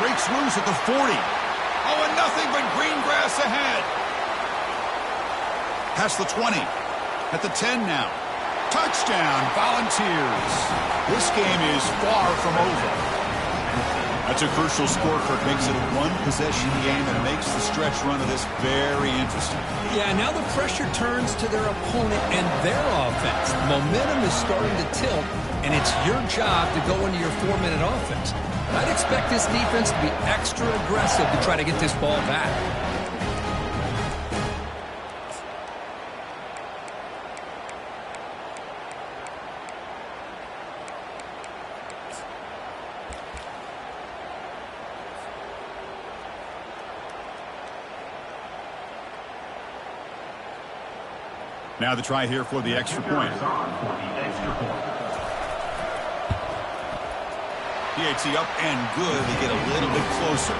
Breaks loose at the 40. Oh, and nothing but green grass ahead. Past the 20. At the 10 now. Touchdown, Volunteers. This game is far from over. That's a crucial score, Kirk. Makes it a one-possession game and makes the stretch run of this very interesting. Yeah, now the pressure turns to their opponent and their offense. Momentum is starting to tilt, and it's your job to go into your 4-minute offense. I'd expect this defense to be extra aggressive to try to get this ball back. Now the try here for the extra point. PAT up and good. They get a little bit closer.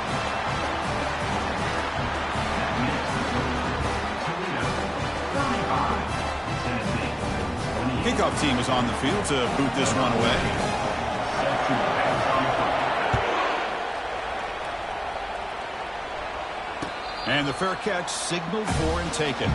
Kickoff team is on the field to boot this one away. And the fair catch signaled for and taken.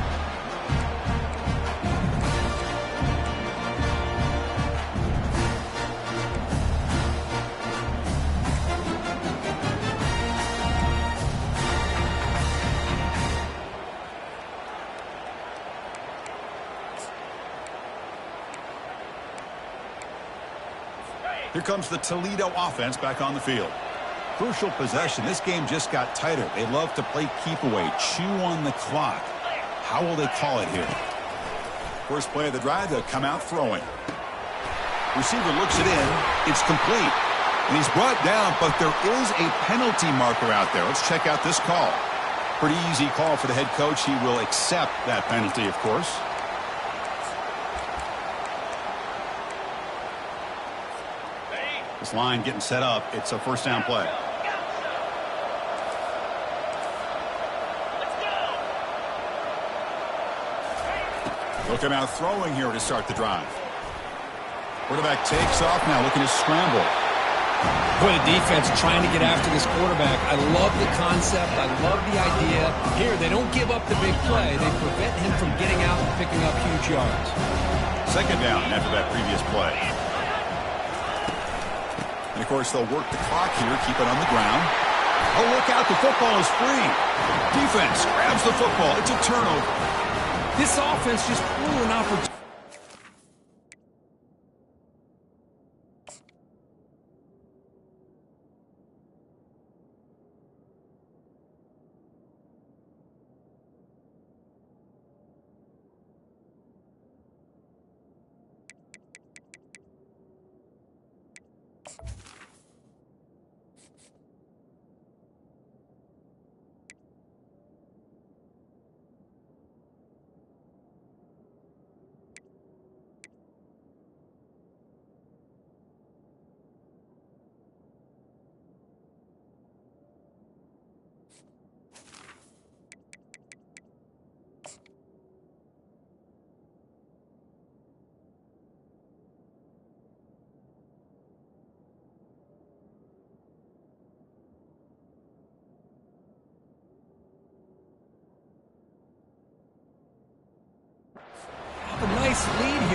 Here comes the Toledo offense back on the field. Crucial possession. This game just got tighter. They love to play keep away, chew on the clock. How will they call it here? First play of the drive, they'll come out throwing. Receiver looks it in. It's complete. And he's brought down, but there is a penalty marker out there. Let's check out this call. Pretty easy call for the head coach. He will accept that penalty, of course. This line getting set up. It's a first down play. Looking out throwing here to start the drive. Quarterback takes off now, looking to scramble. Boy, the defense trying to get after this quarterback. I love the concept. I love the idea. Here, they don't give up the big play. They prevent him from getting out and picking up huge yards. Second down after that previous play. And, of course, they'll work the clock here, keep it on the ground. Oh, look out. The football is free. Defense grabs the football. It's a turnover. This offense just blew an opportunity.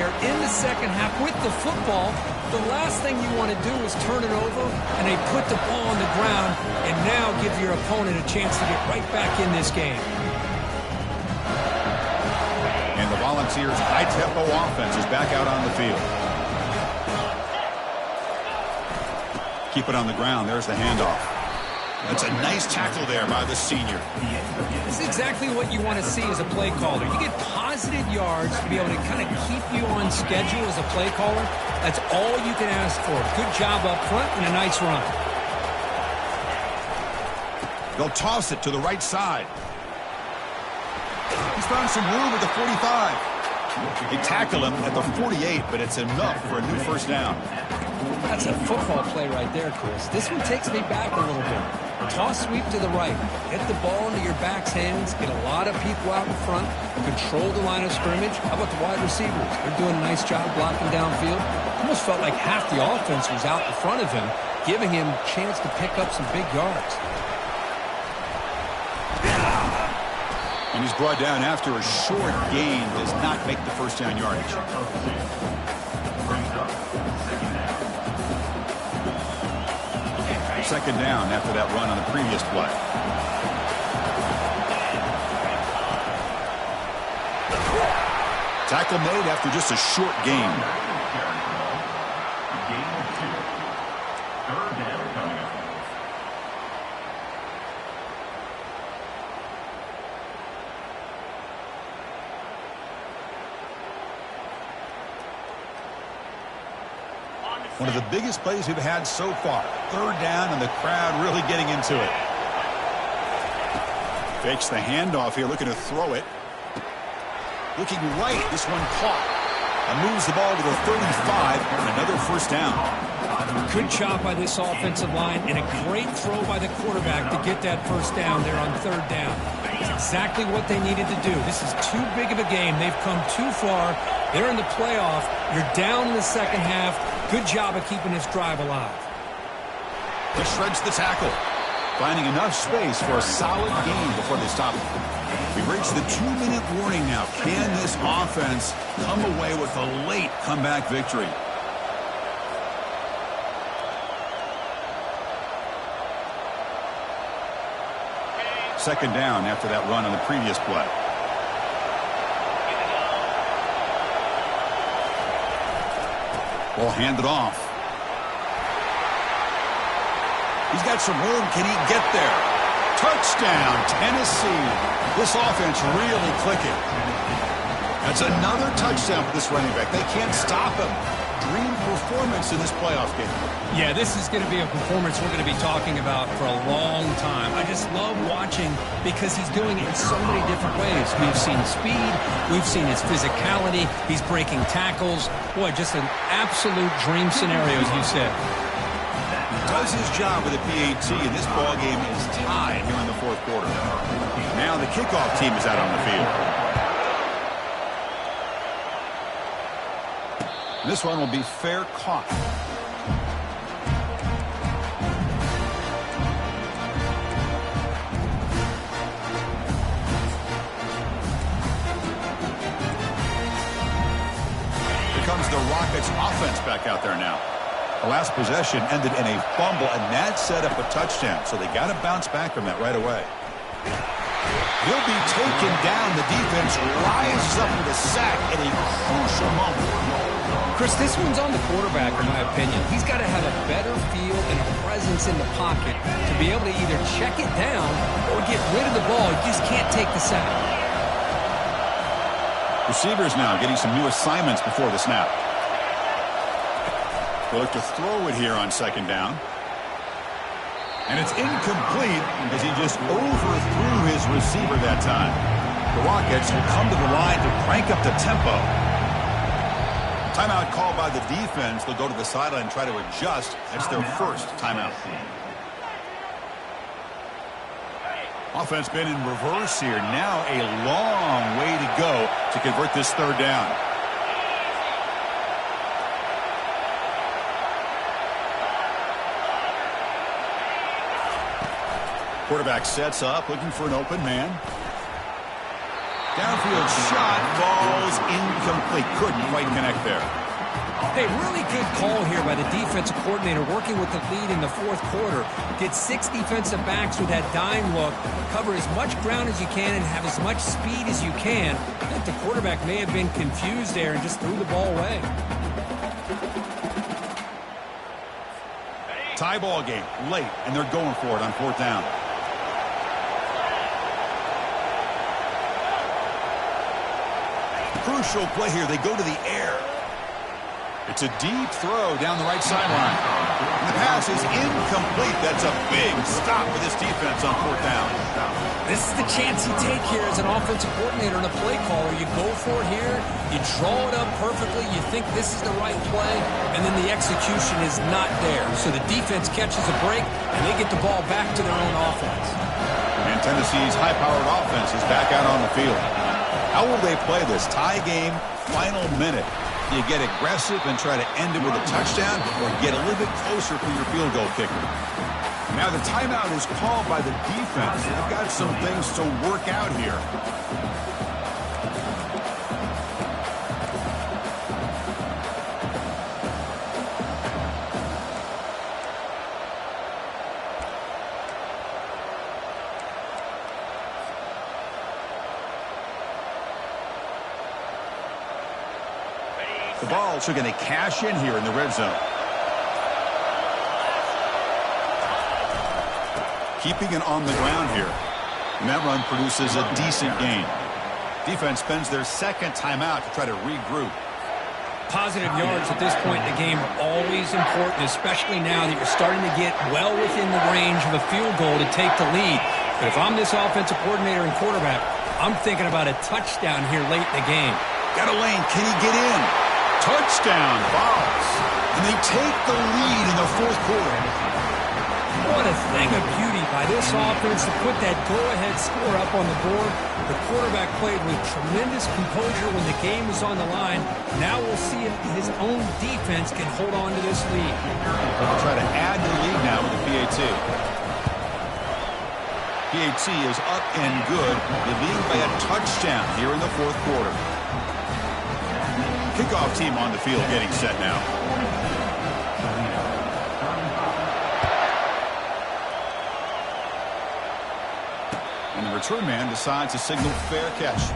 are in the second half with the football. The last thing you want to do is turn it over, and they put the ball on the ground and now give your opponent a chance to get right back in this game. And the Volunteers' high-tempo offense is back out on the field. Keep it on the ground. There's the handoff. That's a nice tackle there by the senior. This is exactly what you want to see as a play caller. You get positive yards to be able to kind of keep you on schedule as a play caller. That's all you can ask for. Good job up front and a nice run. They'll toss it to the right side. He's found some room at the 45. They tackle him at the 48, but it's enough for a new first down. That's a football play right there, Chris. This one takes me back a little bit. Toss sweep to the right. Get the ball into your back's hands. Get a lot of people out in front. Control the line of scrimmage. How about the wide receivers? They're doing a nice job blocking downfield. Almost felt like half the offense was out in front of him, giving him a chance to pick up some big yards. And he's brought down after a short gain. Does not make the first down yardage. Second down after that run on the previous play. Tackle made after just a short gain. Third down coming up. One of the biggest plays we've had so far. Third down and the crowd really getting into it. Fakes the handoff here, looking to throw it. Looking right, this one caught. And moves the ball to the 35 and another first down. Good job by this offensive line and a great throw by the quarterback to get that first down there on third down. It's exactly what they needed to do. This is too big of a game. They've come too far. They're in the playoff. You're down in the second half. Good job of keeping this drive alive. He shreds the tackle, finding enough space for a solid gain before they stop him. We've reached the 2-minute warning now. Can this offense come away with a late comeback victory? Second down after that run on the previous play. Ball handed off. He's got some room. Can he get there? Touchdown, Tennessee. This offense really clicking. That's another touchdown for this running back. They can't stop him. Dream performance in this playoff game. Yeah, this is going to be a performance we're going to be talking about for a long time. I just love watching because he's doing it in so many different ways. We've seen speed. We've seen his physicality. He's breaking tackles. Boy, just an absolute dream scenario, as you said. He does his job with the PAT, and this ball game is tied here in the fourth quarter. Now the kickoff team is out on the field. This one will be fair caught. Here comes the Rockets offense back out there now. The last possession ended in a fumble, and that set up a touchdown, so they got to bounce back from that right away. He'll be taken down. The defense rises up with a sack at a crucial moment. Chris, this one's on the quarterback, in my opinion. He's got to have a better feel and a presence in the pocket to be able to either check it down or get rid of the ball. You just can't take the sack. Receivers now getting some new assignments before the snap. They'll look to throw it here on second down. And it's incomplete as he just overthrew his receiver that time. The Rockets will come to the line to crank up the tempo. Timeout called by the defense. They'll go to the sideline and try to adjust. That's their first timeout. Offense been in reverse here. Now a long way to go to convert this third down. Quarterback sets up, looking for an open man. Downfield shot falls incomplete. Couldn't quite connect there. Hey, really good call here by the defensive coordinator working with the lead in the fourth quarter. Get 6 defensive backs with that dime look. Cover as much ground as you can and have as much speed as you can. I think the quarterback may have been confused there and just threw the ball away. Tie ball game late, and they're going for it on 4th down. Crucial play here. They go to the air. It's a deep throw down the right sideline. And the pass is incomplete. That's a big stop for this defense on 4th down. This is the chance you take here as an offensive coordinator and a play caller. You go for it here. You draw it up perfectly. You think this is the right play, and then the execution is not there. So the defense catches a break, and they get the ball back to their own offense. And Tennessee's high-powered offense is back out on the field. How will they play this? Tie game, final minute. Do you get aggressive and try to end it with a touchdown, or get a little bit closer for your field goal kicker? Now the timeout is called by the defense. They've got some things to work out here. The Vols are going to cash in here in the red zone. Keeping it on the ground here. And that run produces a decent gain. Defense spends their 2nd timeout to try to regroup. Positive yards at this point in the game are always important, especially now that you're starting to get well within the range of a field goal to take the lead. But if I'm this offensive coordinator and quarterback, I'm thinking about a touchdown here late in the game. Got a lane. Can he get in? Touchdown, Vols. And they take the lead in the 4th quarter. What a thing of beauty by this offense to put that go-ahead score up on the board. The quarterback played with tremendous composure when the game was on the line. Now we'll see if his own defense can hold on to this lead. They'll try to add to the lead now with the PAT. PAT is up and good. They lead by a touchdown here in the 4th quarter. Kickoff team on the field getting set now. And the return man decides to signal fair catch.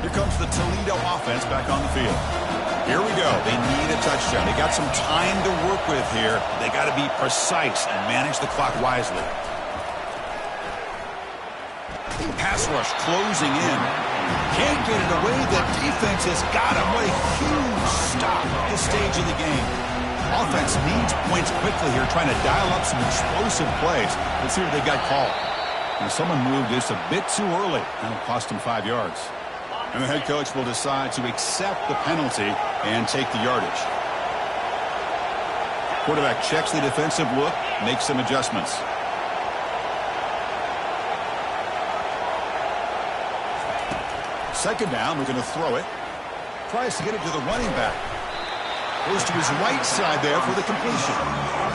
Here comes the Toledo offense back on the field. Here we go. They need a touchdown. They got some time to work with here. They got to be precise and manage the clock wisely. Pass rush closing in. Can't get it away. The defense has got him. What a huge stop at this stage of the game. Offense needs points quickly here, trying to dial up some explosive plays. Let's see what they got called. And someone moved this a bit too early. That'll cost him 5 yards. And the head coach will decide to accept the penalty and take the yardage. Quarterback checks the defensive look, makes some adjustments. Second down, we're going to throw it. Tries to get it to the running back. Goes to his right side there for the completion.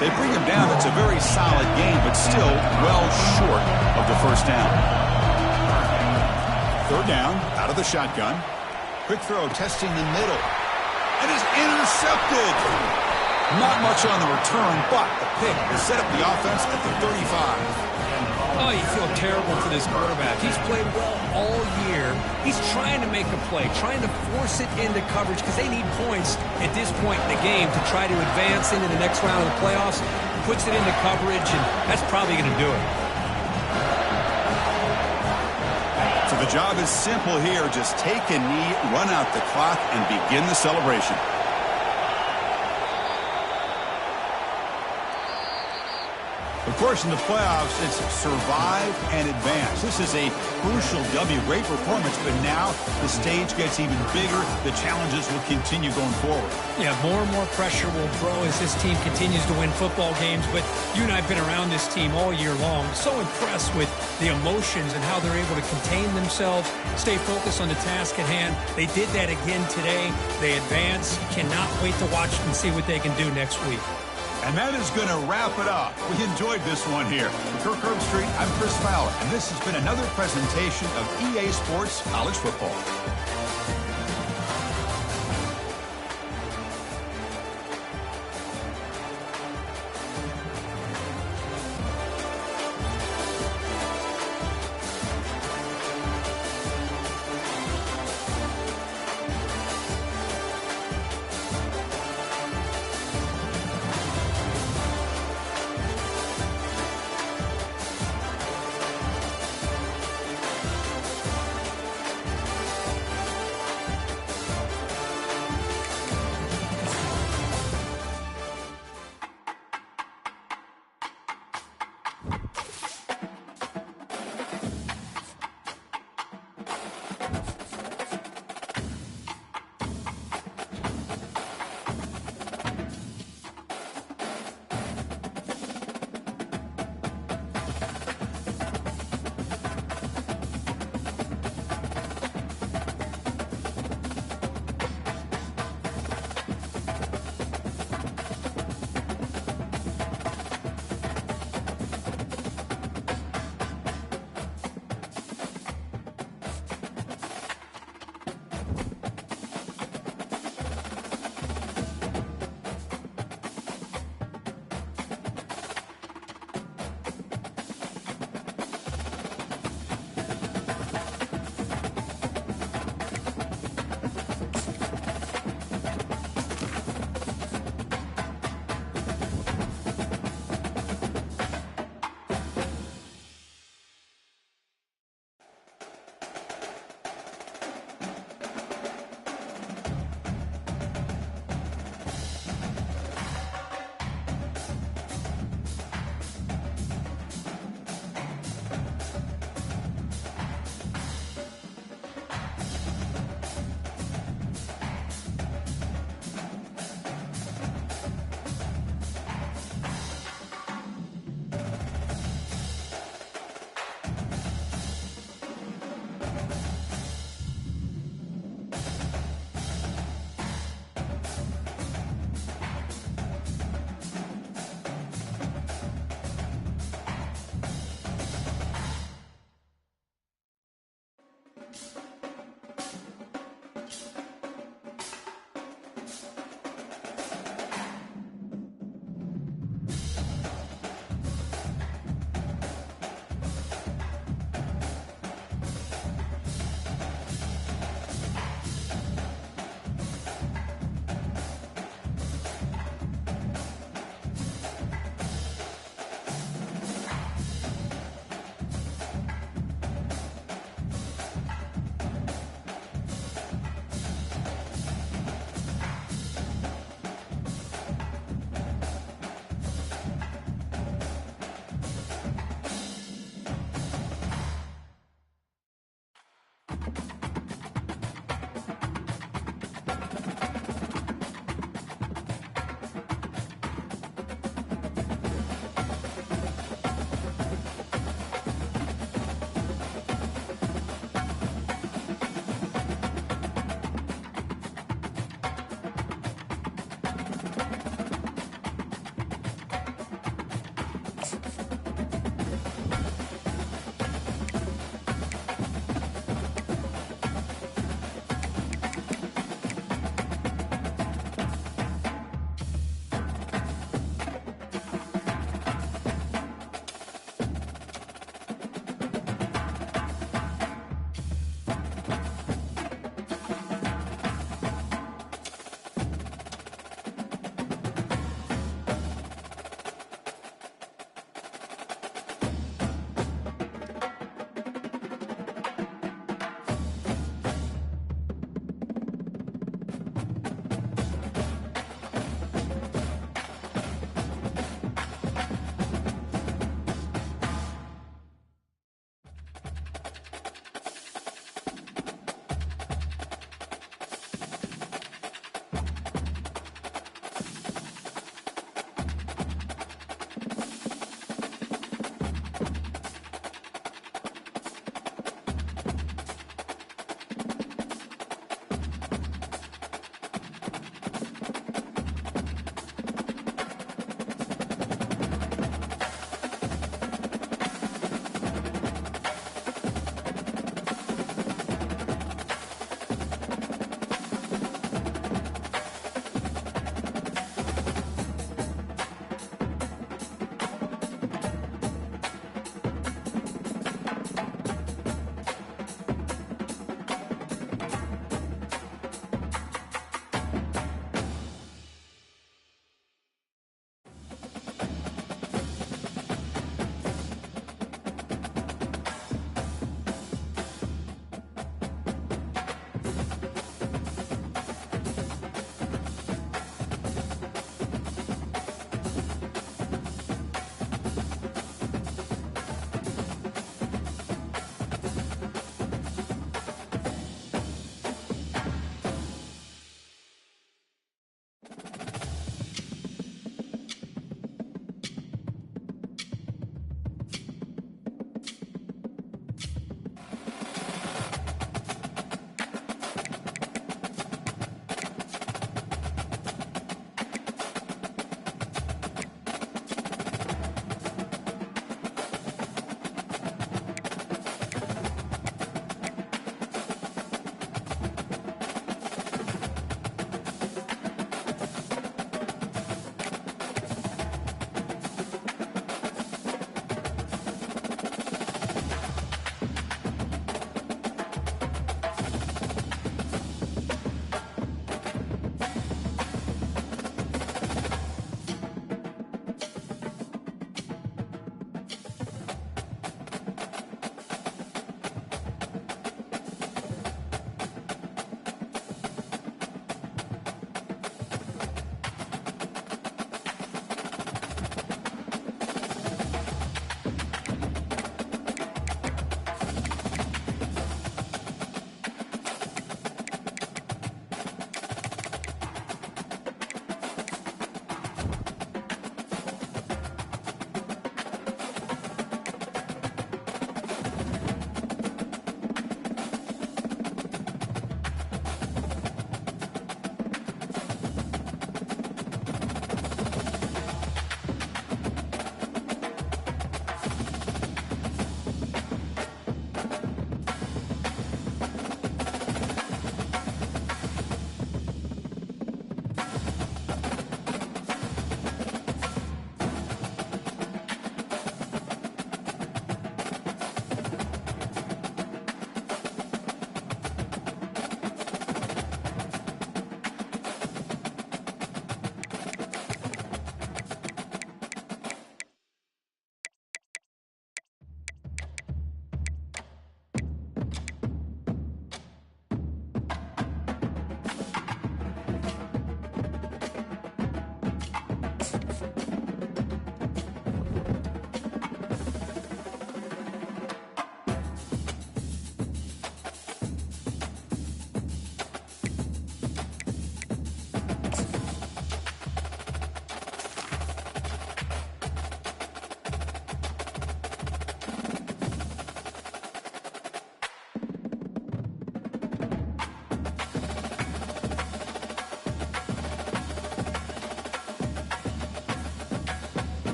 They bring him down. It's a very solid game, but still well short of the first down. Third down, out of the shotgun. Quick throw, testing the middle. And is intercepted. Not much on the return, but the pick will set up the offense at the 35. Oh, you feel terrible for this quarterback. He's played well all year. He's trying to make a play, trying to force it into coverage because they need points at this point in the game to try to advance into the next round of the playoffs. Puts it into coverage, and that's probably going to do it. So the job is simple here. Just take a knee, run out the clock, and begin the celebration. Of course, in the playoffs, it's survive and advance. This is a crucial W. Great performance, but now the stage gets even bigger. The challenges will continue going forward. Yeah, more and more pressure will grow as this team continues to win football games, but you and I have been around this team all year long. So impressed with the emotions and how they're able to contain themselves, stay focused on the task at hand. They did that again today. They advance. Cannot wait to watch and see what they can do next week. And that is going to wrap it up. We enjoyed this one here. For Kirk Herbstreit, I'm Chris Fowler, and this has been another presentation of EA Sports College Football.